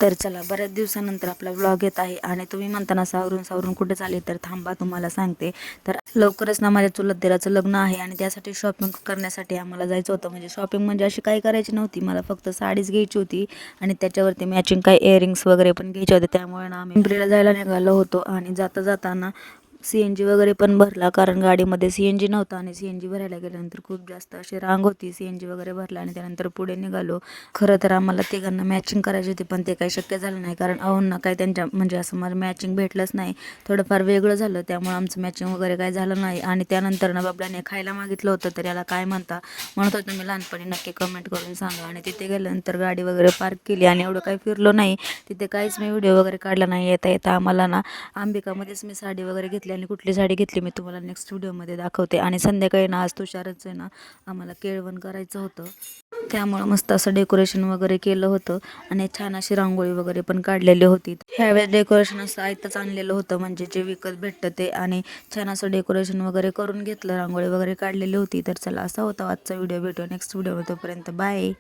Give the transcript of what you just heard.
तर चला, बऱ्याच दिवसानंतर आपला व्लॉग येत आहे आणि तुम्ही म्हणताना सावरून सावरून कुठे चालले, तर थांबा तुम्हाला सांगते. तर लवकरच ना माझ्या चुलत दिराचं लग्न आहे आणि त्यासाठी शॉपिंग करण्यासाठी आम्हाला जायचं होतं. म्हणजे शॉपिंग म्हणजे अशी काही करायची नव्हती, मला फक्त साडीच घ्यायची होती आणि त्याच्यावरती मॅचिंग काही इयरिंग्स वगैरे पण घ्यायचे होते. त्यामुळे ना आम्ही पिंपरीला जायला निघालो होतो आणि जाता जाताना CNG वगैरे पण भरला, कारण गाडीमध्ये CNG नव्हता आणि CNG भरायला गेल्यानंतर खूप जास्त अशी रांग होती. CNG वगैरे भरला आणि त्यानंतर पुढे निघालो. खरं तर आम्हाला तिघांना मॅचिंग करायची होती, पण ते काही शक्य झालं नाही, कारण अहोंना काही त्यांच्या म्हणजे असं मला मॅचिंग भेटलंच नाही. थोडंफार वेगळं झालं, त्यामुळे आमचं मॅचिंग वगैरे काही झालं नाही. आणि त्यानंतर ना बाबल्याने खायला मागितलं होतं, तर याला काय म्हणत होतं मी लहानपणी, नक्की कमेंट करून सांगा. आणि तिथे गेल्यानंतर गाडी वगैरे पार्क केली आणि एवढं काही फिरलो नाही तिथे, काहीच मी व्हिडिओ वगैरे काढला नाही. येता येता आम्हाला ना अंबिकामध्येच मी साडी वगैरे घेतली आणि कुठली साडी घेतली मी तुम्हाला नेक्स्ट व्हिडिओमध्ये दाखवते. आणि संध्याकाळी ना आज तुषारच आहे ना आम्हाला केळवण करायचं होतं, त्यामुळं मस्त असं डेकोरेशन वगैरे केलं होतं आणि छान अशी रांगोळी वगैरे पण काढलेली होती. ह्यावेळेस डेकोरेशन असं आयतच आणलेलं होतं, म्हणजे जे विकत भेटतं ते, आणि छान असं डेकोरेशन वगैरे करून घेतलं, रांगोळी वगैरे काढलेली होती. तर चला, असा होता आजचा व्हिडिओ. भेटूया नेक्स्ट व्हिडिओ, तोपर्यंत बाय.